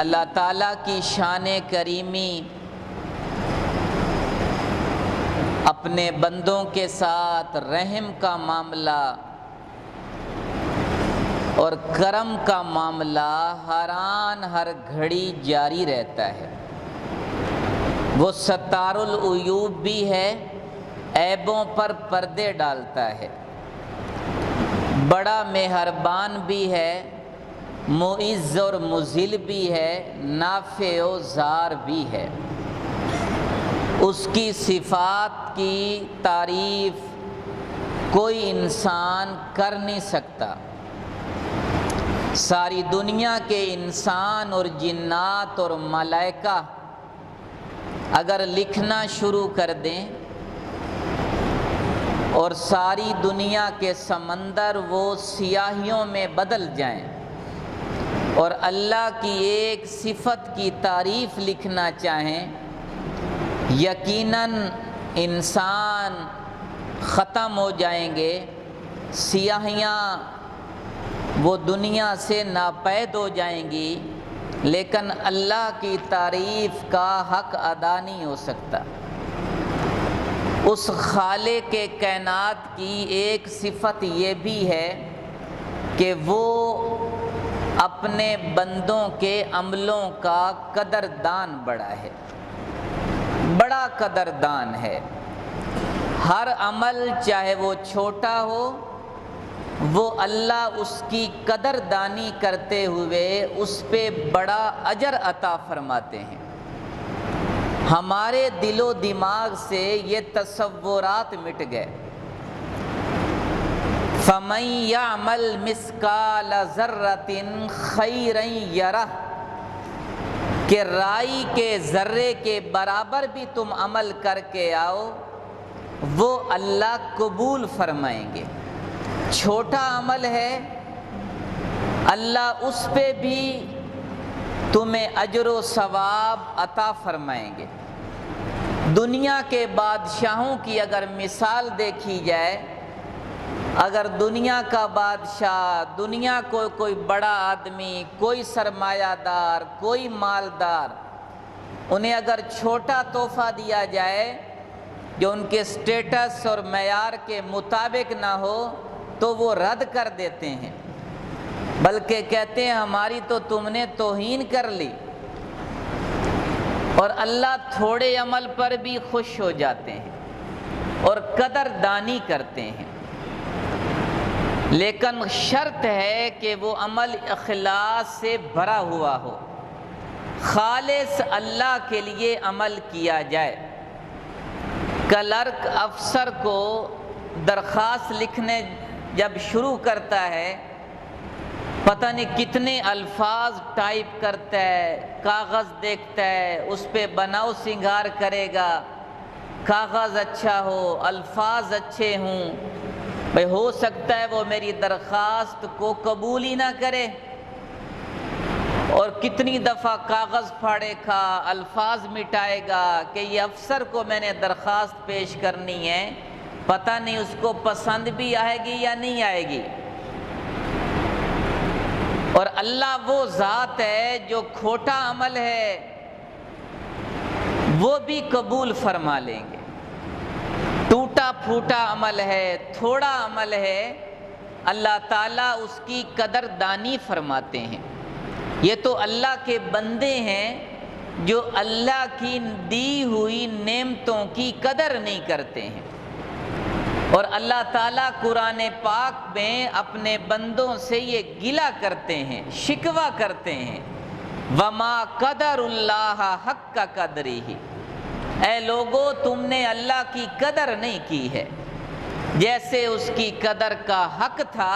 اللہ تعالیٰ کی شان کریمی اپنے بندوں کے ساتھ رحم کا معاملہ اور کرم کا معاملہ ہر آن ہر گھڑی جاری رہتا ہے۔ وہ ستار العیوب بھی ہے، عیبوں پر پردے ڈالتا ہے، بڑا مہربان بھی ہے، معز اور مذل بھی ہے، نافع و ضار بھی ہے۔ اس کی صفات کی تعریف کوئی انسان کر نہیں سکتا۔ ساری دنیا کے انسان اور جنات اور ملائکہ اگر لکھنا شروع کر دیں اور ساری دنیا کے سمندر وہ سیاہیوں میں بدل جائیں اور اللہ کی ایک صفت کی تعریف لکھنا چاہیں، یقیناً انسان ختم ہو جائیں گے، سیاہیاں وہ دنیا سے ناپید ہو جائیں گی، لیکن اللہ کی تعریف کا حق ادا نہیں ہو سکتا۔ اس خالق کے کائنات کی ایک صفت یہ بھی ہے کہ وہ اپنے بندوں کے عملوں کا قدردان بڑا قدردان ہے۔ ہر عمل چاہے وہ چھوٹا ہو، وہ اللہ اس کی قدردانی کرتے ہوئے اس پہ بڑا اجر عطا فرماتے ہیں۔ ہمارے دل و دماغ سے یہ تصورات مٹ گئے۔ فَمَن يَعْمَلْ مِثْقَالَ ذَرَّةٍ خَيْرًا يَرَهُ کہ رائی کے ذرے کے برابر بھی تم عمل کر کے آؤ، وہ اللہ قبول فرمائیں گے۔ چھوٹا عمل ہے، اللہ اس پہ بھی تمہیں اجر و ثواب عطا فرمائیں گے۔ دنیا کے بادشاہوں کی اگر مثال دیکھی جائے، اگر دنیا کا بادشاہ، دنیا کو کوئی بڑا آدمی، کوئی سرمایہ دار، کوئی مالدار، انہیں اگر چھوٹا تحفہ دیا جائے جو ان کے سٹیٹس اور معیار کے مطابق نہ ہو تو وہ رد کر دیتے ہیں، بلکہ کہتے ہیں ہماری تو تم نے توہین کر لی۔ اور اللہ تھوڑے عمل پر بھی خوش ہو جاتے ہیں اور قدردانی کرتے ہیں، لیکن شرط ہے کہ وہ عمل اخلاص سے بھرا ہوا ہو، خالص اللہ کے لیے عمل کیا جائے۔ کلرک افسر کو درخواست لکھنے جب شروع کرتا ہے، پتہ نہیں کتنے الفاظ ٹائپ کرتا ہے، کاغذ دیکھتا ہے، اس پہ بناؤ سنگار کرے گا، کاغذ اچھا ہو، الفاظ اچھے ہوں، بھئی ہو سکتا ہے وہ میری درخواست کو قبول ہی نہ کرے، اور کتنی دفعہ کاغذ پھاڑے گا، الفاظ مٹائے گا کہ یہ افسر کو میں نے درخواست پیش کرنی ہے، پتہ نہیں اس کو پسند بھی آئے گی یا نہیں آئے گی۔ اور اللہ وہ ذات ہے جو کھوٹا عمل ہے وہ بھی قبول فرما لیں گے، ٹوٹا پھوٹا عمل ہے، تھوڑا عمل ہے، اللہ تعالیٰ اس کی قدردانی فرماتے ہیں۔ یہ تو اللہ کے بندے ہیں جو اللہ کی دی ہوئی نعمتوں کی قدر نہیں کرتے ہیں، اور اللہ تعالیٰ قرآن پاک میں اپنے بندوں سے یہ گلہ کرتے ہیں، شکوہ کرتے ہیں، وَمَا قَدَرُ اللَّهَ حَقَّ قَدْرِهِ اے لوگو تم نے اللہ کی قدر نہیں کی ہے، جیسے اس کی قدر کا حق تھا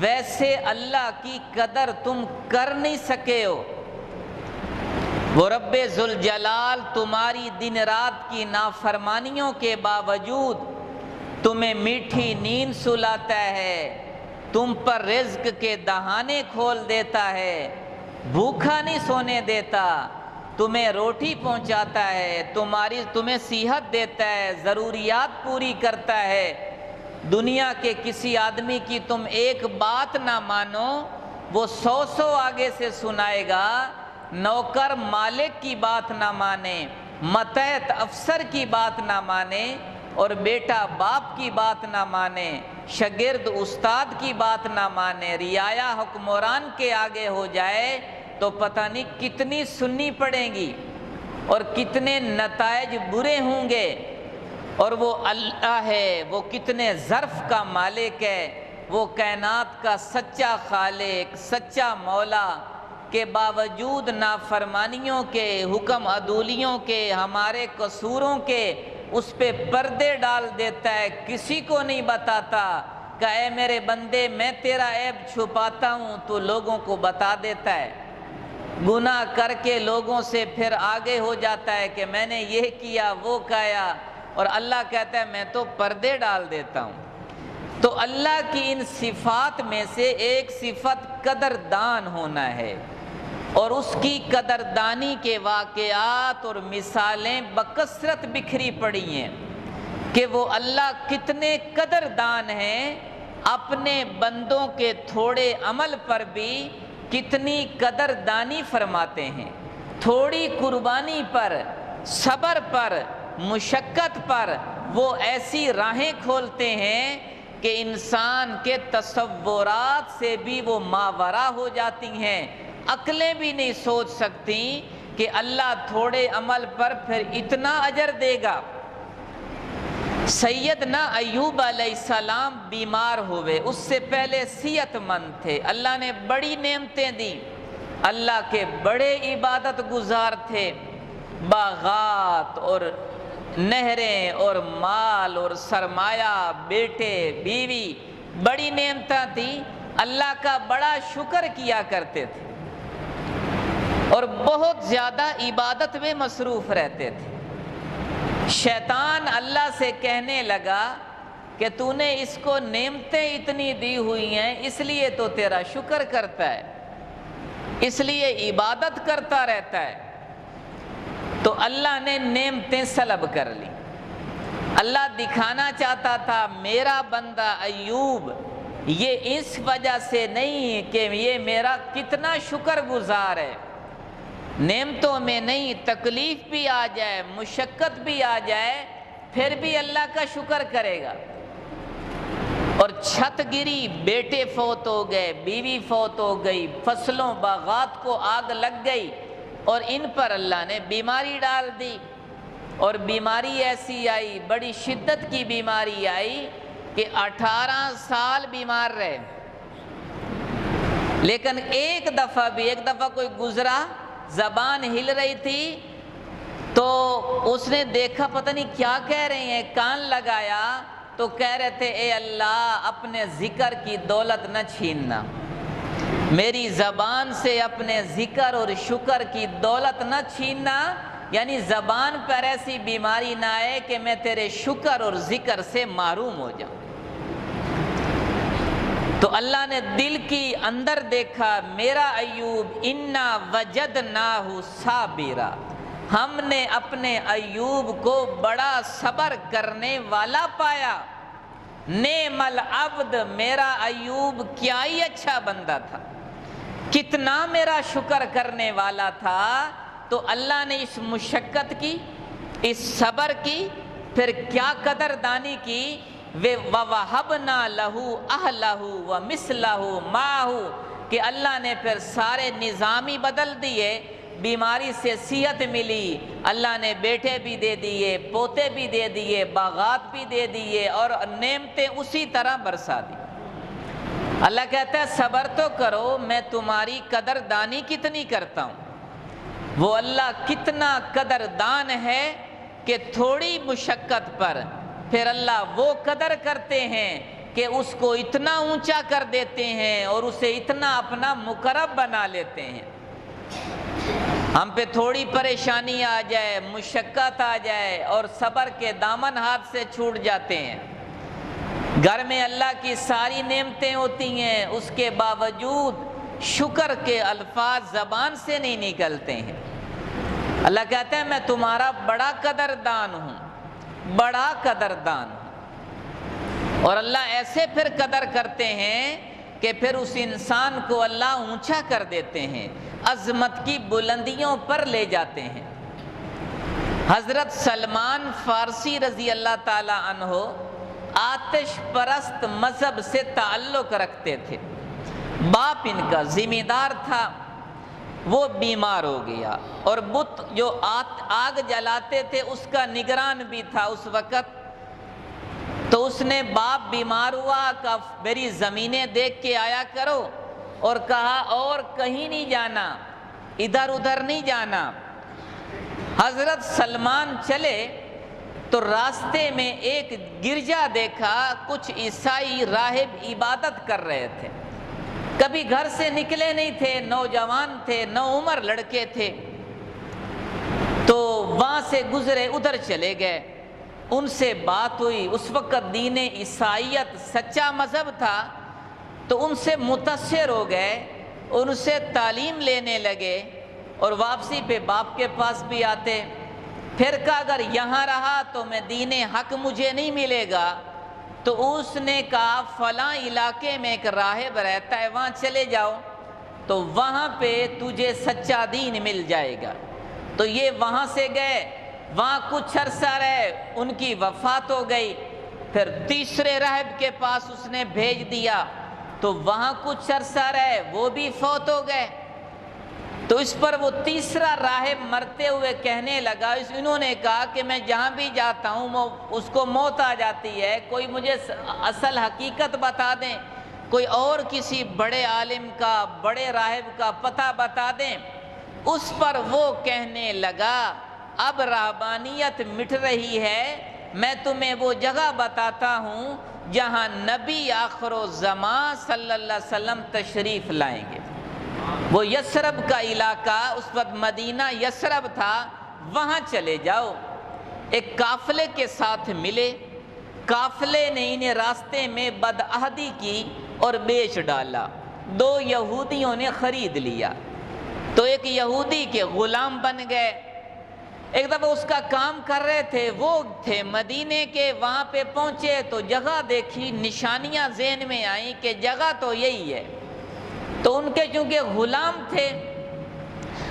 ویسے اللہ کی قدر تم کر نہیں سکے ہو۔ وہ رب ذوالجلال تمہاری دن رات کی نافرمانیوں کے باوجود تمہیں میٹھی نیند سلاتا ہے، تم پر رزق کے دہانے کھول دیتا ہے، بھوکا نہیں سونے دیتا، تمہیں روٹی پہنچاتا ہے، تمہیں صحت دیتا ہے، ضروریات پوری کرتا ہے۔ دنیا کے کسی آدمی کی تم ایک بات نہ مانو، وہ 100 آگے سے سنائے گا نوکر مالک کی بات نہ مانے، ماتحت افسر کی بات نہ مانے، اور بیٹا باپ کی بات نہ مانے، شاگرد استاد کی بات نہ مانے، رعایا حکمران کے آگے ہو جائے تو پتہ نہیں کتنی سننی پڑیں گی اور کتنے نتائج برے ہوں گے۔ اور وہ اللہ ہے، وہ کتنے ظرف کا مالک ہے، وہ کائنات کا سچا خالق، سچا مولا، کے باوجود نافرمانیوں کے، حکم عدولیوں کے، ہمارے قصوروں کے اس پہ پردے ڈال دیتا ہے، کسی کو نہیں بتاتا کہ اے میرے بندے میں تیرا عیب چھپاتا ہوں، تو لوگوں کو بتا دیتا ہے۔ گناہ کر کے لوگوں سے پھر آگے ہو جاتا ہے کہ میں نے یہ کیا وہ کیا، اور اللہ کہتا ہے میں تو پردے ڈال دیتا ہوں۔ تو اللہ کی ان صفات میں سے ایک صفت قدردان ہونا ہے، اور اس کی قدردانی کے واقعات اور مثالیں بکثرت بکھری پڑی ہیں کہ وہ اللہ کتنے قدردان ہیں، اپنے بندوں کے تھوڑے عمل پر بھی کتنی قدردانی فرماتے ہیں، تھوڑی قربانی پر، صبر پر، مشقت پر وہ ایسی راہیں کھولتے ہیں کہ انسان کے تصورات سے بھی وہ ماورا ہو جاتی ہیں، عقلیں بھی نہیں سوچ سکتی کہ اللہ تھوڑے عمل پر پھر اتنا اجر دے گا۔ سیدنا ایوب علیہ السلام بیمار ہوئے، اس سے پہلے صحت مند تھے، اللہ نے بڑی نعمتیں دی، اللہ کے بڑے عبادت گزار تھے، باغات اور نہریں اور مال اور سرمایہ، بیٹے بیوی، بڑی نعمتیں تھیں، اللہ کا بڑا شکر کیا کرتے تھے اور بہت زیادہ عبادت میں مصروف رہتے تھے۔ شیطان اللہ سے کہنے لگا کہ تو نے اس کو نعمتیں اتنی دی ہوئی ہیں، اس لیے تو تیرا شکر کرتا ہے، اس لیے عبادت کرتا رہتا ہے۔ تو اللہ نے نعمتیں سلب کر لی۔ اللہ دکھانا چاہتا تھا میرا بندہ ایوب یہ اس وجہ سے نہیں کہ یہ میرا کتنا شکر گزار ہے، نعمتوں میں نہیں، تکلیف بھی آ جائے، مشقت بھی آ جائے، پھر بھی اللہ کا شکر کرے گا۔ اور چھت گری، بیٹے فوت ہو گئے، بیوی فوت ہو گئی، فصلوں باغات کو آگ لگ گئی، اور ان پر اللہ نے بیماری ڈال دی، اور بیماری ایسی آئی، بڑی شدت کی بیماری آئی کہ 18 سال بیمار رہے۔ لیکن ایک دفعہ کوئی گزرا، زبان ہل رہی تھی تو اس نے دیکھا پتہ نہیں کیا کہہ رہے ہیں، کان لگایا تو کہہ رہے تھے اے اللہ اپنے ذکر کی دولت نہ چھیننا، میری زبان سے اپنے ذکر اور شکر کی دولت نہ چھیننا، یعنی زبان پر ایسی بیماری نہ آئے کہ میں تیرے شکر اور ذکر سے محروم ہو جاؤں۔ تو اللہ نے دل کی اندر دیکھا، میرا ایوب انا وجدناہ صابرا، ہم نے اپنے ایوب کو بڑا صبر کرنے والا پایا، نعم العبد، میرا ایوب کیا ہی اچھا بندہ تھا، کتنا میرا شکر کرنے والا تھا۔ تو اللہ نے اس مشقت کی، اس صبر کی، پھر کیا قدردانی کی، وَوَهَبْنَا لَهُ أَهْلَهُ وَمِثْلَهُ مَعَهُ، کہ اللہ نے پھر سارے نظام ہی بدل دیے، بیماری سے صحت ملی، اللہ نے بیٹے بھی دے دیے، پوتے بھی دے دیے، باغات بھی دے دیے، اور نعمتیں اسی طرح برسا دی۔ اللہ کہتا ہے صبر تو کرو، میں تمہاری قدردانی کتنی کرتا ہوں۔ وہ اللہ کتنا قدردان ہے کہ تھوڑی مشقت پر پھر اللہ وہ قدر کرتے ہیں کہ اس کو اتنا اونچا کر دیتے ہیں اور اسے اتنا اپنا مقرب بنا لیتے ہیں۔ ہم پہ تھوڑی پریشانی آ جائے، مشقت آ جائے اور صبر کے دامن ہاتھ سے چھوٹ جاتے ہیں، گھر میں اللہ کی ساری نعمتیں ہوتی ہیں، اس کے باوجود شکر کے الفاظ زبان سے نہیں نکلتے ہیں۔ اللہ کہتا ہے میں تمہارا بڑا قدردان ہوں، بڑا قدردان ہوں۔ اور اللہ ایسے پھر قدر کرتے ہیں کہ پھر اس انسان کو اللہ اونچا کر دیتے ہیں، عظمت کی بلندیوں پر لے جاتے ہیں۔ حضرت سلمان فارسی رضی اللہ تعالی عنہ آتش پرست مذہب سے تعلق رکھتے تھے۔ باپ ان کا ذمہ دار تھا، وہ بیمار ہو گیا، اور بت جو آگ جلاتے تھے اس کا نگران بھی تھا اس وقت۔ تو اس نے باپ بیمار ہوا، کہا میری زمینیں دیکھ کے آیا کرو، اور کہا اور کہیں نہیں جانا، ادھر ادھر نہیں جانا۔ حضرت سلمان چلے تو راستے میں ایک گرجا دیکھا، کچھ عیسائی راہب عبادت کر رہے تھے، کبھی گھر سے نکلے نہیں تھے، نوجوان تھے، نوعمر لڑکے تھے۔ تو وہاں سے گزرے، ادھر چلے گئے، ان سے بات ہوئی۔ اس وقت دین عیسائیت سچا مذہب تھا، تو ان سے متاثر ہو گئے، ان سے تعلیم لینے لگے، اور واپسی پہ باپ کے پاس بھی آتے۔ پھر کہا اگر یہاں رہا تو میں دین حق مجھے نہیں ملے گا، تو اس نے کہا فلاں علاقے میں ایک راہب رہتا ہے، وہاں چلے جاؤ، تو وہاں پہ تجھے سچا دین مل جائے گا۔ تو یہ وہاں سے گئے، وہاں کچھ عرصہ رہے، ان کی وفات ہو گئی۔ پھر تیسرے راہب کے پاس اس نے بھیج دیا، تو وہاں کچھ عرصہ رہے، وہ بھی فوت ہو گئے۔ تو اس پر وہ تیسرا راہب مرتے ہوئے کہنے لگا، انہوں نے کہا کہ میں جہاں بھی جاتا ہوں اس کو موت آ جاتی ہے، کوئی مجھے اصل حقیقت بتا دیں، کوئی اور کسی بڑے عالم کا، بڑے راہب کا پتہ بتا دیں۔ اس پر وہ کہنے لگا اب رہبانیت مٹ رہی ہے، میں تمہیں وہ جگہ بتاتا ہوں جہاں نبی آخر الزمان صلی اللہ علیہ وسلم تشریف لائیں گے۔ وہ یثرب کا علاقہ، اس وقت مدینہ یثرب تھا، وہاں چلے جاؤ۔ ایک قافلے کے ساتھ ملے، قافلے نے انہیں راستے میں بدعہدی کی اور بیچ ڈالا۔ دو یہودیوں نے خرید لیا، تو ایک یہودی کے غلام بن گئے۔ ایک دفعہ اس کا کام کر رہے تھے، وہ تھے مدینے کے، وہاں پہ پہنچے تو جگہ دیکھی، نشانیاں ذہن میں آئیں کہ جگہ تو یہی ہے۔ تو ان کے چونکہ غلام تھے،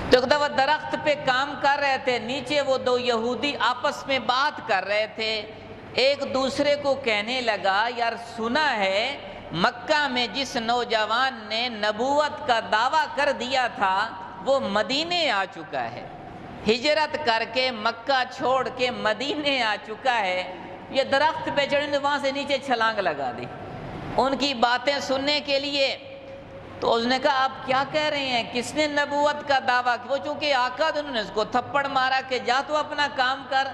تو ایک دفعہ درخت پہ کام کر رہے تھے، نیچے وہ دو یہودی آپس میں بات کر رہے تھے۔ ایک دوسرے کو کہنے لگا یار سنا ہے مکہ میں جس نوجوان نے نبوت کا دعویٰ کر دیا تھا وہ مدینے آ چکا ہے، ہجرت کر کے مکہ چھوڑ کے مدینے آ چکا ہے۔ یہ درخت پہ چڑھنے، وہاں سے نیچے چھلانگ لگا دی ان کی باتیں سننے کے لیے۔ تو اس نے کہا آپ کیا کہہ رہے ہیں، کس نے نبوت کا دعویٰ کیا؟ وہ چونکہ آقا تھے، انہوں نے اس کو تھپڑ مارا کہ جا تو اپنا کام کر،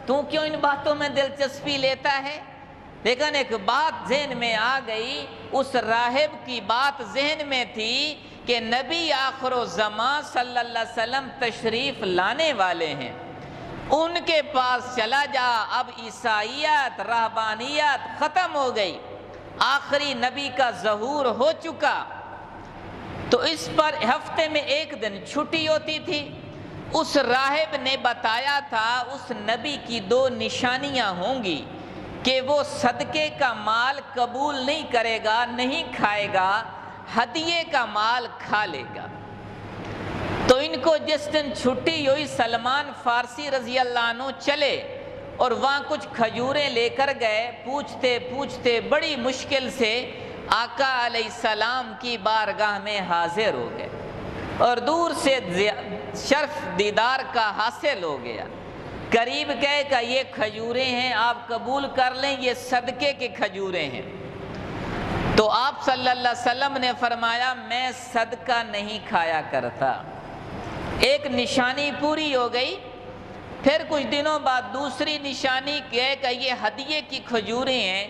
تو کیوں ان باتوں میں دلچسپی لیتا ہے؟ لیکن ایک بات ذہن میں آ گئی، اس راہب کی بات ذہن میں تھی کہ نبی آخر الزمان صلی اللہ علیہ وسلم تشریف لانے والے ہیں، ان کے پاس چلا جا۔ اب عیسائیت، رہبانیت ختم ہو گئی، آخری نبی کا ظہور ہو چکا۔ تو اس پر ہفتے میں ایک دن چھٹی ہوتی تھی۔ اس راہب نے بتایا تھا اس نبی کی دو نشانیاں ہوں گی کہ وہ صدقے کا مال قبول نہیں کرے گا، نہیں کھائے گا، ہدیے کا مال کھا لے گا۔ تو ان کو جس دن چھٹی ہوئی سلمان فارسی رضی اللہ عنہ چلے اور وہاں کچھ کھجوریں لے کر گئے، پوچھتے پوچھتے بڑی مشکل سے آقا علیہ السلام کی بارگاہ میں حاضر ہو گئے، اور دور سے شرف دیدار کا حاصل ہو گیا۔ قریب گئے کہ یہ کھجوریں ہیں، آپ قبول کر لیں، یہ صدقے کے کھجوریں ہیں۔ تو آپ صلی اللہ علیہ وسلم نے فرمایا میں صدقہ نہیں کھایا کرتا۔ ایک نشانی پوری ہو گئی۔ پھر کچھ دنوں بعد دوسری نشانی کہ یہ ہدیے کی کھجوریں ہیں،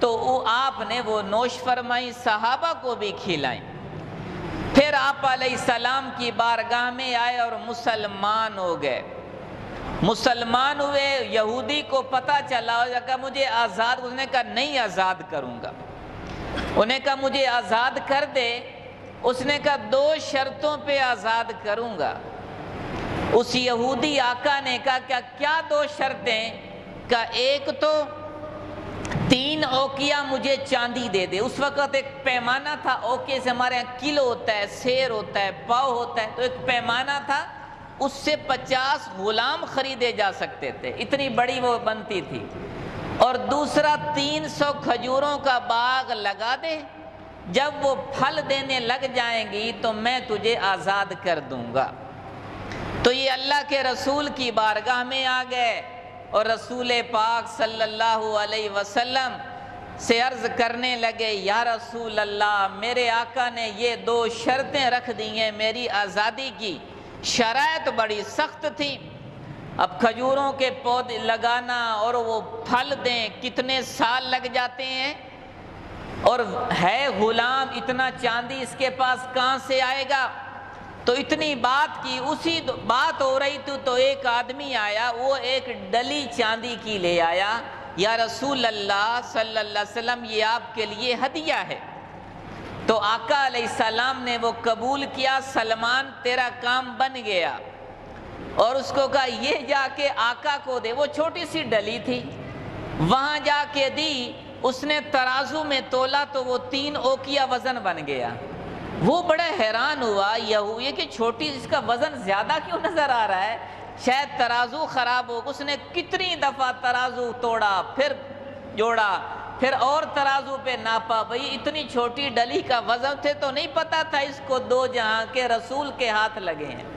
تو آپ نے وہ نوش فرمائی، صحابہ کو بھی کھلائیں۔ پھر آپ علیہ السلام کی بارگاہ میں آئے اور مسلمان ہو گئے۔ مسلمان ہوئے، یہودی کو پتہ چلا، کہ مجھے آزاد، اس نے کہا نہیں آزاد کروں گا۔ انہیں کہا مجھے آزاد کر دے، اس نے کہا دو شرطوں پہ آزاد کروں گا۔ اس یہودی آقا نے کہا کیا دو شرطیں؟ کہ ایک تو 3 اوقیہ مجھے چاندی دے دے. اس وقت ایک پیمانہ تھا، اوقیے سے ہمارے یہاں کلو ہوتا ہے، سیر ہوتا ہے، پاؤ ہوتا ہے، تو ایک پیمانہ تھا، اس سے 50 غلام خریدے جا سکتے تھے، اتنی بڑی وہ بنتی تھی. اور دوسرا 300 کھجوروں کا باغ لگا دے، جب وہ پھل دینے لگ جائیں گی تو میں تجھے آزاد کر دوں گا. تو یہ اللہ کے رسول کی بارگاہ میں آ گئے اور رسول پاک صلی اللہ علیہ وسلم سے عرض کرنے لگے، یا رسول اللہ، میرے آقا نے یہ 2 شرطیں رکھ دی ہیں میری آزادی کی. شرائط بڑی سخت تھی. اب کھجوروں کے پودے لگانا اور وہ پھل دیں کتنے سال لگ جاتے ہیں، اور ہے غلام، اتنا چاندی اس کے پاس کہاں سے آئے گا. تو اتنی بات کی، اسی بات ہو رہی تھی تو ایک آدمی آیا، وہ ایک ڈلی چاندی کی لے آیا. یا رسول اللہ صلی اللہ علیہ وسلم، یہ آپ کے لیے ہدیہ ہے. تو آقا علیہ السلام نے وہ قبول کیا. سلمان تیرا کام بن گیا. اور اس کو کہا یہ جا کے آقا کو دے. وہ چھوٹی سی ڈلی تھی، وہاں جا کے دی. اس نے ترازو میں تولا تو وہ 3 اوقیہ وزن بن گیا. وہ بڑا حیران ہوا، یہ کہ چھوٹی، اس کا وزن زیادہ کیوں نظر آ رہا ہے، شاید ترازو خراب ہو. اس نے کتنی دفعہ ترازو توڑا، پھر جوڑا، پھر اور ترازو پہ ناپا. بھئی اتنی چھوٹی ڈلی کا وزن تھے تو نہیں پتا تھا اس کو 2 جہاں کے رسول کے ہاتھ لگے ہیں.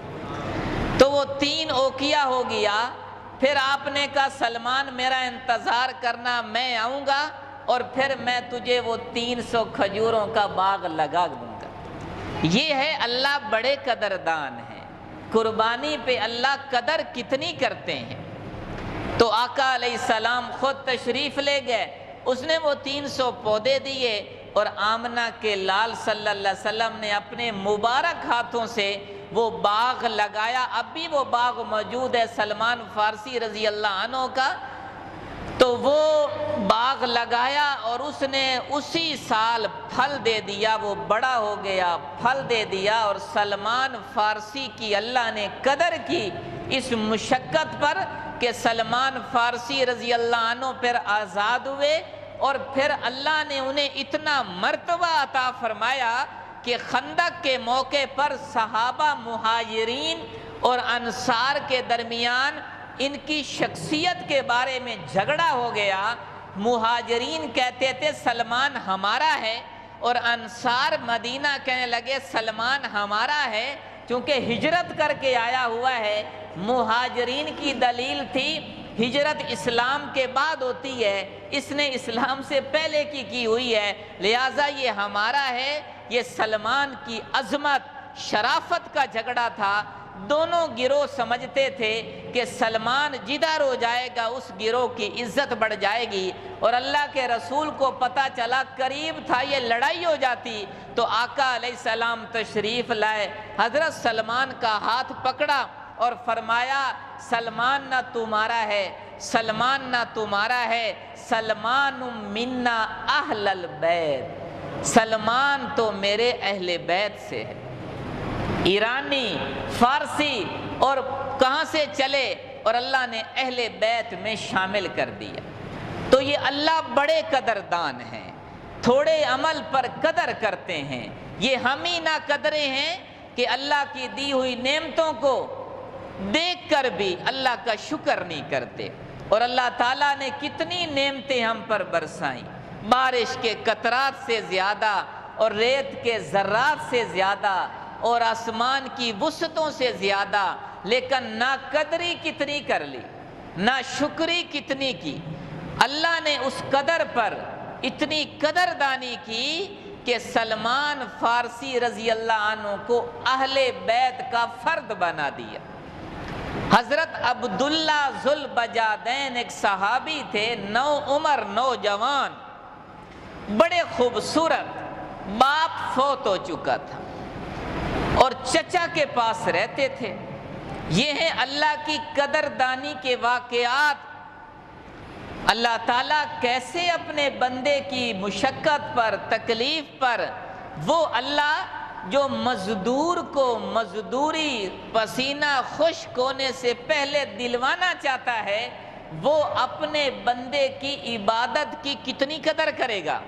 تو وہ 3 اوقیہ ہو گیا. پھر آپ نے کہا سلمان میرا انتظار کرنا، میں آؤں گا اور پھر میں تجھے وہ 300 کھجوروں کا باغ لگا دوں گا. یہ ہے اللہ بڑے قدردان ہیں. قربانی پہ اللہ قدر کتنی کرتے ہیں. تو آقا علیہ السلام خود تشریف لے گئے. اس نے وہ 300 پودے دیے اور آمنہ کے لال صلی اللہ علیہ وسلم نے اپنے مبارک ہاتھوں سے وہ باغ لگایا. اب بھی وہ باغ موجود ہے سلمان فارسی رضی اللہ عنہ کا. تو وہ باغ لگایا اور اس نے اسی سال پھل دے دیا. وہ بڑا ہو گیا، پھل دے دیا. اور سلمان فارسی کی اللہ نے قدر کی اس مشقت پر کہ سلمان فارسی رضی اللہ عنہ پھر آزاد ہوئے. اور پھر اللہ نے انہیں اتنا مرتبہ عطا فرمایا کہ خندق کے موقع پر صحابہ مہاجرین اور انصار کے درمیان ان کی شخصیت کے بارے میں جھگڑا ہو گیا. مہاجرین کہتے تھے سلمان ہمارا ہے، اور انصار مدینہ کہنے لگے سلمان ہمارا ہے کیونکہ ہجرت کر کے آیا ہوا ہے. مہاجرین کی دلیل تھی ہجرت اسلام کے بعد ہوتی ہے، اس نے اسلام سے پہلے کی ہوئی ہے، لہٰذا یہ ہمارا ہے. یہ سلمان کی عظمت، شرافت کا جھگڑا تھا. دونوں گروہ سمجھتے تھے کہ سلمان جدھر ہو جائے گا اس گروہ کی عزت بڑھ جائے گی. اور اللہ کے رسول کو پتہ چلا قریب تھا یہ لڑائی ہو جاتی. تو آقا علیہ السلام تشریف لائے، حضرت سلمان کا ہاتھ پکڑا اور فرمایا سلمان نہ تمہارا ہے، سلمان نہ تمہارا ہے، سلمان منا اہل البیت، سلمان تو میرے اہل بیت سے ہے. ایرانی، فارسی اور کہاں سے چلے اور اللہ نے اہل بیت میں شامل کر دیا. تو یہ اللہ بڑے قدردان ہیں، تھوڑے عمل پر قدر کرتے ہیں. یہ ہم ہی نہ قدرے ہیں کہ اللہ کی دی ہوئی نعمتوں کو دیکھ کر بھی اللہ کا شکر نہیں کرتے. اور اللہ تعالیٰ نے کتنی نعمتیں ہم پر برسائیں، بارش کے قطرات سے زیادہ اور ریت کے ذرات سے زیادہ اور آسمان کی وسعتوں سے زیادہ. لیکن نہ قدری کتنی کر لی، نہ شکری کتنی کی. اللہ نے اس قدر پر اتنی قدردانی کی کہ سلمان فارسی رضی اللہ عنہ کو اہل بیت کا فرد بنا دیا. حضرت عبداللہ ذوالبجادین ایک صحابی تھے، عمر نوجوان، بڑے خوبصورت. باپ فوت ہو چکا تھا اور چچا کے پاس رہتے تھے. یہ ہیں اللہ کی قدردانی کے واقعات. اللہ تعالیٰ کیسے اپنے بندے کی مشقت پر، تکلیف پر، وہ اللہ جو مزدور کو مزدوری پسینہ خشک ہونے سے پہلے دلوانا چاہتا ہے، وہ اپنے بندے کی عبادت کی کتنی قدر کرے گا؟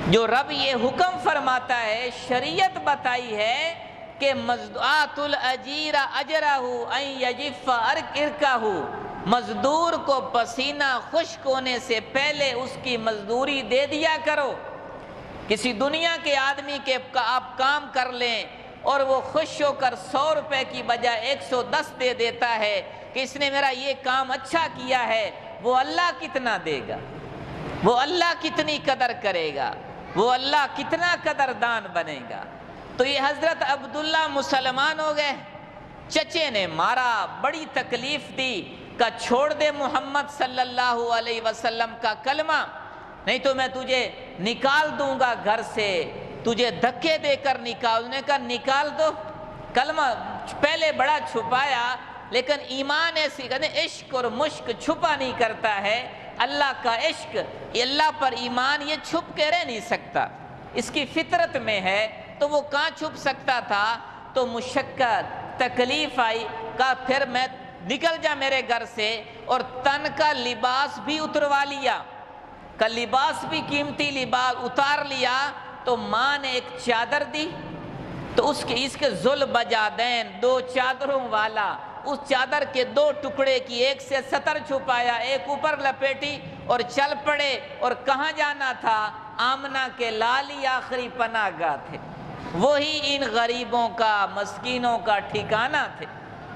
جو رب یہ حکم فرماتا ہے، شریعت بتائی ہے کہ آتُ الْأَجِيرَ أَجْرَهُ أَن يَجِفَّ عِرْقَهُ، مزدور کو پسینہ خشک ہونے سے پہلے اس کی مزدوری دے دیا کرو۔ کسی دنیا کے آدمی کے آپ کام کر لیں اور وہ خوش ہو کر 100 روپے کی بجائے 110 دے دیتا ہے کہ اس نے میرا یہ کام اچھا کیا ہے، وہ اللہ کتنا دے گا؟ وہ اللہ کتنی قدر کرے گا؟ وہ اللہ کتنا قدردان بنے گا؟ تو یہ حضرت عبداللہ مسلمان ہو گئے، چچے نے مارا، بڑی تکلیف دی، کہ چھوڑ دے محمد صلی اللہ علیہ وسلم کا کلمہ، نہیں تو میں تجھے نکال دوں گا گھر سے، تجھے دھکے دے کر نکال۔ نے کہا نکال دو، کلمہ پہلے بڑا چھپایا، لیکن ایمان ایسی کہتے ہیں عشق اور مشک چھپا نہیں کرتا ہے، اللہ کا عشق، اللہ پر ایمان یہ چھپ کے رہ نہیں سکتا، اس کی فطرت میں ہے، تو وہ کہاں چھپ سکتا تھا؟ تو مشقت تکلیف آئی، کہا پھر میں نکل جا میرے گھر سے، اور تن کا لباس بھی اتروا لیا، کا لباس بھی قیمتی لباس اتار لیا، تو ماں نے ایک چادر دی، تو اس کے ذل بجادین، 2 چادروں والا، اس چادر کے 2 ٹکڑے کی، ایک سے سطر چھپایا، ایک اوپر لپیٹی اور چل پڑے۔ اور کہاں جانا تھا؟ آمنہ کے لالی آخری پناہ گاہ تھے، وہی ان غریبوں کا، مسکینوں کا ٹھکانہ تھے،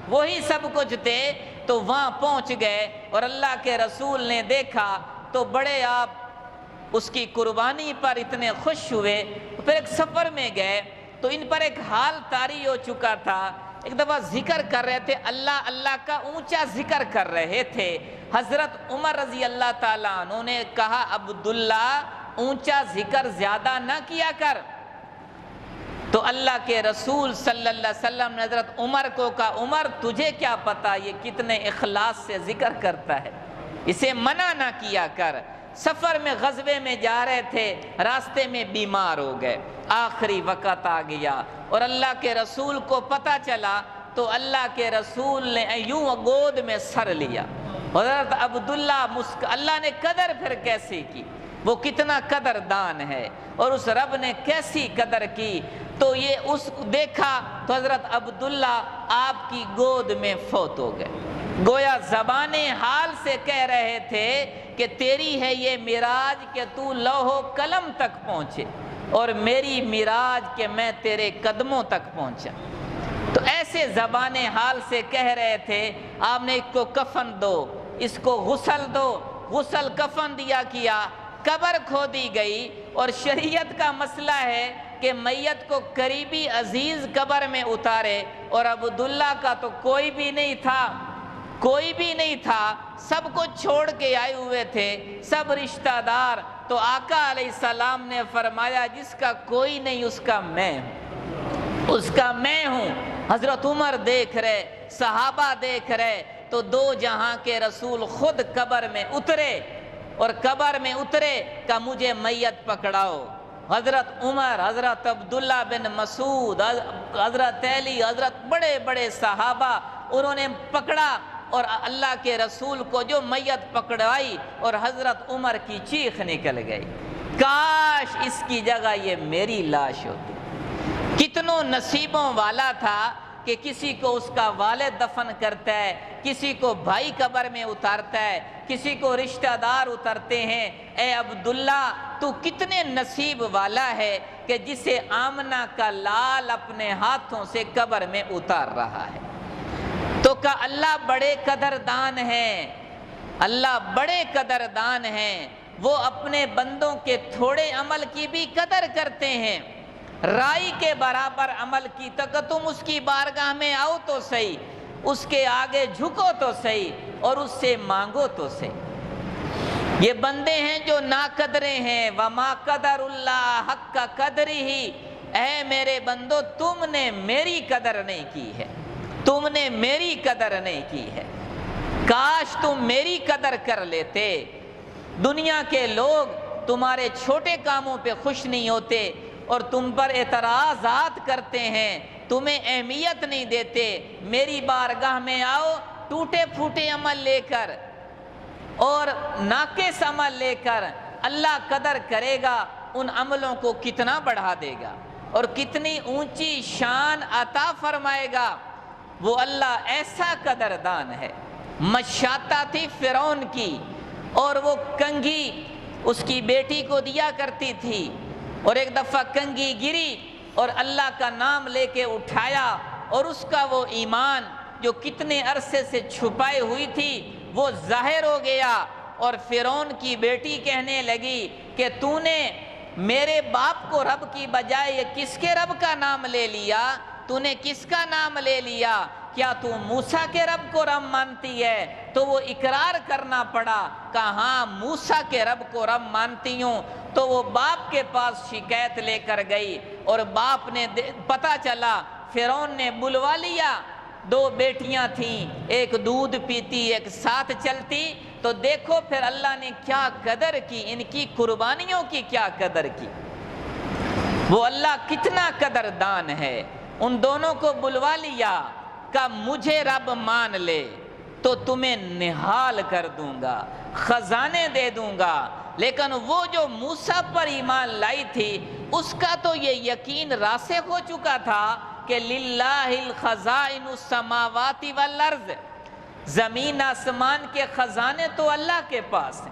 وہی سب کچھ تھے۔ تو وہاں پہنچ گئے اور اللہ کے رسول نے دیکھا تو بڑے آپ اس کی قربانی پر اتنے خوش ہوئے۔ پھر ایک سفر میں گئے تو ان پر ایک حال طاری ہو چکا تھا، ایک دفعہ ذکر کر رہے تھے، اللہ اللہ کا اونچا ذکر کر رہے تھے۔ حضرت عمر رضی اللہ تعالیٰ عنہ نے کہا عبداللہ اونچا ذکر زیادہ نہ کیا کر، تو اللہ کے رسول صلی اللہ علیہ وسلم نے حضرت عمر کو کہا عمر تجھے کیا پتا یہ کتنے اخلاص سے ذکر کرتا ہے، اسے منع نہ کیا کر۔ سفر میں غزوے میں جا رہے تھے، راستے میں بیمار ہو گئے، آخری وقت آ گیا اور اللہ کے رسول کو پتہ چلا، تو اللہ کے رسول نے یوں گود میں سر لیا۔ حضرت عبداللہ اللہ نے قدر پھر کیسی کی، وہ کتنا قدردان ہے، اور اس رب نے کیسی قدر کی۔ تو یہ اس دیکھا تو حضرت عبداللہ آپ کی گود میں فوت ہو گئے، گویا زبان حال سے کہہ رہے تھے کہ تیری ہے یہ معراج کہ تو لوح و قلم تک پہنچے، اور میری معراج کہ میں تیرے قدموں تک پہنچا۔ تو ایسے زبان حال سے کہہ رہے تھے۔ آپ نے اس کو کفن دو، اس کو غسل دو، غسل کفن دیا کیا، قبر کھودی گئی۔ اور شریعت کا مسئلہ ہے کہ میت کو قریبی عزیز قبر میں اتارے، اور عبداللہ کا تو کوئی بھی نہیں تھا، کوئی بھی نہیں تھا، سب کو چھوڑ کے آئے ہوئے تھے، سب رشتہ دار۔ تو آقا علیہ السلام نے فرمایا جس کا کوئی نہیں اس کا میں ہوں، اس کا میں ہوں۔ حضرت عمر دیکھ رہے، صحابہ دیکھ رہے، تو 2 جہاں کے رسول خود قبر میں اترے، اور قبر میں اترے کہ مجھے میت پکڑاؤ۔ حضرت عمر، حضرت عبداللہ بن مسعود، حضرت علی، حضرت بڑے بڑے صحابہ، انہوں نے پکڑا، اور اللہ کے رسول کو جو میت پکڑائی، اور حضرت عمر کی چیخ نکل گئی، کاش اس کی جگہ یہ میری لاش ہوتی۔ کتنوں نصیبوں والا تھا کہ کسی کو اس کا والد دفن کرتا ہے، کسی کو بھائی قبر میں اتارتا ہے، کسی کو رشتہ دار اترتے ہیں۔ اے عبداللہ تو کتنے نصیب والا ہے کہ جسے آمنہ کا لال اپنے ہاتھوں سے قبر میں اتار رہا ہے۔ تو کہ اللہ بڑے قدردان ہیں، اللہ بڑے قدردان ہیں، وہ اپنے بندوں کے تھوڑے عمل کی بھی قدر کرتے ہیں۔ رائی کے برابر عمل کی تو کہ تم اس کی بارگاہ میں آؤ تو صحیح، اس کے آگے جھکو تو صحیح، اور اس سے مانگو تو صحیح۔ یہ بندے ہیں جو ناقدرے ہیں، وما قدر اللہ حق قدرہ، اے میرے بندو تم نے میری قدر نہیں کی ہے، تم نے میری قدر نہیں کی ہے، کاش تم میری قدر کر لیتے۔ دنیا کے لوگ تمہارے چھوٹے کاموں پہ خوش نہیں ہوتے، اور تم پر اعتراضات کرتے ہیں، تمہیں اہمیت نہیں دیتے۔ میری بارگاہ میں آؤ ٹوٹے پھوٹے عمل لے کر، اور ناقص عمل لے کر اللہ قدر کرے گا ان عملوں کو کتنا بڑھا دے گا اور کتنی اونچی شان عطا فرمائے گا۔ وہ اللہ ایسا قدردان ہے۔ مشاطہ تھی فرعون کی، اور وہ کنگھی اس کی بیٹی کو دیا کرتی تھی، اور ایک دفعہ کنگھی گری اور اللہ کا نام لے کے اٹھایا، اور اس کا وہ ایمان جو کتنے عرصے سے چھپائے ہوئی تھی وہ ظاہر ہو گیا۔ اور فرعون کی بیٹی کہنے لگی کہ تو نے میرے باپ کو رب کی بجائے یہ کس کے رب کا نام لے لیا؟ تو نے کس کا نام لے لیا؟ کیا تو موسیٰ کے رب کو رب مانتی ہے؟ تو وہ اقرار کرنا پڑا، کہا ہاں موسیٰ کے رب کو رب مانتی ہوں۔ تو وہ باپ کے پاس شکایت لے کر گئی، اور باپ نے پتہ چلا فرعون نے بلوا لیا۔ دو بیٹیاں تھیں، ایک دودھ پیتی ایک ساتھ چلتی، تو دیکھو پھر اللہ نے کیا قدر کی، ان کی قربانیوں کی کیا قدر کی۔ وہ اللہ کتنا قدردان ہے۔ ان دونوں کو بلوا لیا، کہ مجھے رب مان لے تو تمہیں نہال کر دوں گا، خزانے دے دوں گا۔ لیکن وہ جو موسیٰ پر ایمان لائی تھی اس کا تو یہ یقین راسخ ہو چکا تھا کہ للہ الخزائن السماوات والارض، زمین آسمان کے خزانے تو اللہ کے پاس ہیں،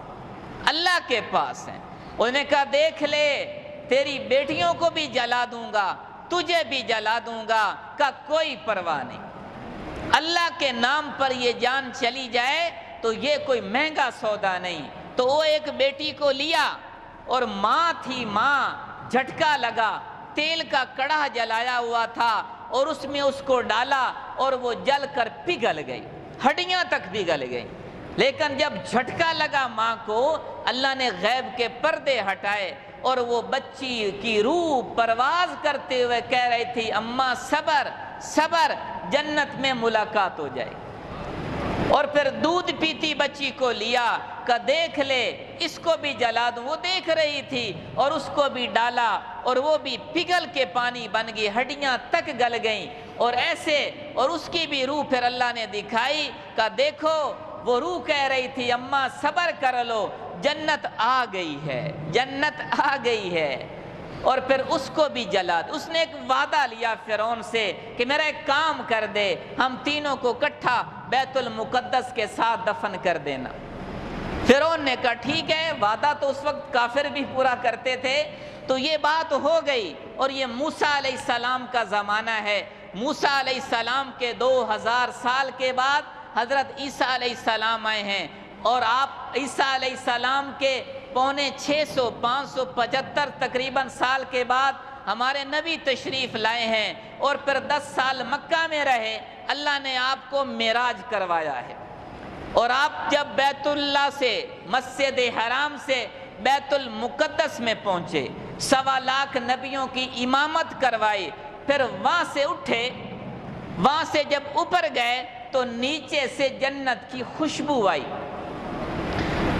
اللہ کے پاس ہیں۔ انہوں نے کہا دیکھ لے تیری بیٹیوں کو بھی جلا دوں گا، تجھے بھی جلا دوں گا، کا کوئی پرواہ نہیں۔ اللہ کے نام پر یہ جان چلی جائے تو یہ کوئی مہنگا سودا نہیں۔ تو وہ ایک بیٹی کو لیا، اور ماں تھی، ماں جھٹکا لگا، تیل کا کڑاہ جلایا ہوا تھا اور اس میں اس کو ڈالا، اور وہ جل کر پگھل گئی، ہڈیاں تک پگھل گئی۔ لیکن جب جھٹکا لگا ماں کو، اللہ نے غیب کے پردے ہٹائے، اور وہ بچی کی روح پرواز کرتے ہوئے کہہ رہی تھی اماں صبر صبر، جنت میں ملاقات ہو جائے۔ اور پھر دودھ پیتی بچی کو لیا کہ دیکھ لے اس کو بھی جلا دوں۔ وہ دیکھ رہی تھی اور اس کو بھی ڈالا، اور وہ بھی پگھل کے پانی بن گئی، ہڈیاں تک گل گئیں۔ اور ایسے، اور اس کی بھی روح پھر اللہ نے دکھائی کہ دیکھو وہ روح کہہ رہی تھی اماں صبر کر لو، جنت آ گئی ہے، جنت آ گئی ہے۔ اور پھر اس کو بھی جلا دیا۔ اس نے ایک وعدہ لیا فرعون سے کہ میرا ایک کام کر دے، ہم تینوں کو اکٹھا بیت المقدس کے ساتھ دفن کر دینا۔ فرعون نے کہا ٹھیک ہے، وعدہ تو اس وقت کافر بھی پورا کرتے تھے۔ تو یہ بات ہو گئی، اور یہ موسیٰ علیہ السلام کا زمانہ ہے۔ موسیٰ علیہ السلام کے 2000 سال کے بعد حضرت عیسیٰ علیہ السلام آئے ہیں، اور آپ عیسیٰ علیہ السلام کے 575 تقریباً سال کے بعد ہمارے نبی تشریف لائے ہیں، اور پھر 10 سال مکہ میں رہے۔ اللہ نے آپ کو معراج کروایا ہے، اور آپ جب بیت اللہ سے، مسجد حرام سے بیت المقدس میں پہنچے، 1.25 لاکھ نبیوں کی امامت کروائی، پھر وہاں سے اٹھے، وہاں سے جب اوپر گئے تو نیچے سے جنت کی خوشبو آئی۔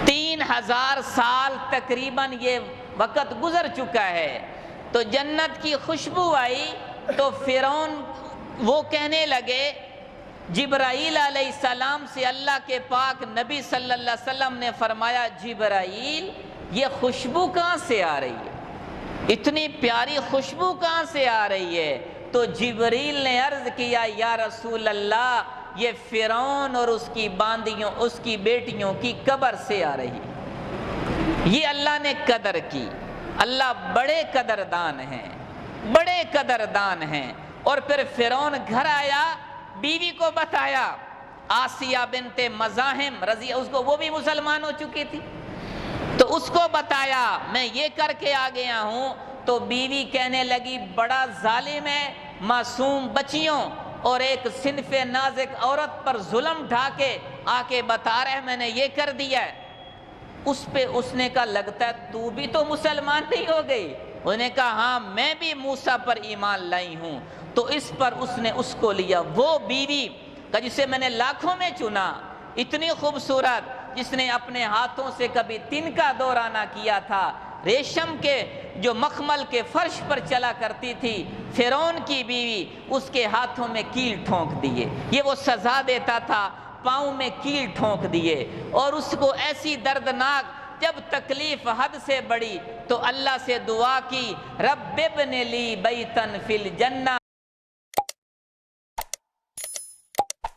3000 سال تقریباً یہ وقت گزر چکا ہے، تو جنت کی خوشبو آئی۔ تو فرعون وہ کہنے لگے، جبرائیل علیہ السلام سے اللہ کے پاک نبی صلی اللہ علیہ وسلم نے فرمایا جبرائیل یہ خوشبو کہاں سے آ رہی ہے، اتنی پیاری خوشبو کہاں سے آ رہی ہے؟ تو جبریل نے عرض کیا یا رسول اللہ یہ فرعون اور اس کی باندیوں، اس کی بیٹیوں کی قبر سے آ رہی ہے۔ یہ اللہ نے قدر کی۔ اللہ بڑے قدردان ہیں، بڑے قدردان ہیں۔ اور پھر فرعون گھر آیا، بیوی کو بتایا، آسیہ بنت مزاحم رضی اس کو، وہ بھی مسلمان ہو چکی تھی، تو اس کو بتایا میں یہ کر کے آ گیا ہوں۔ تو بیوی کہنے لگی بڑا ظالم ہے، معصوم بچیوں اور ایک صنف نازک عورت پر ظلم ڈھا کے آ کے بتا رہے میں نے یہ کر دیا ہے۔ اس پہ اس نے کہا لگتا ہے تو بھی تو مسلمان نہیں ہو گئی۔ انہوں نے کہا ہاں میں بھی موسیٰ پر ایمان لائی ہوں۔ تو اس پر اس نے اس کو لیا، وہ بیوی کا جسے میں نے لاکھوں میں چنا، اتنی خوبصورت، جس نے اپنے ہاتھوں سے کبھی تن کا دورہ نہ کیا تھا، ریشم کے جو مخمل کے فرش پر چلا کرتی تھی، فرعون کی بیوی، اس کے ہاتھوں میں کیل ٹھونک دیے۔ یہ وہ سزا دیتا تھا پاؤں میں کیل ٹھونک دیے، اور اس کو ایسی دردناک، جب تکلیف حد سے بڑی تو اللہ سے دعا کی، رب ابن لی بیتن فی الجنہ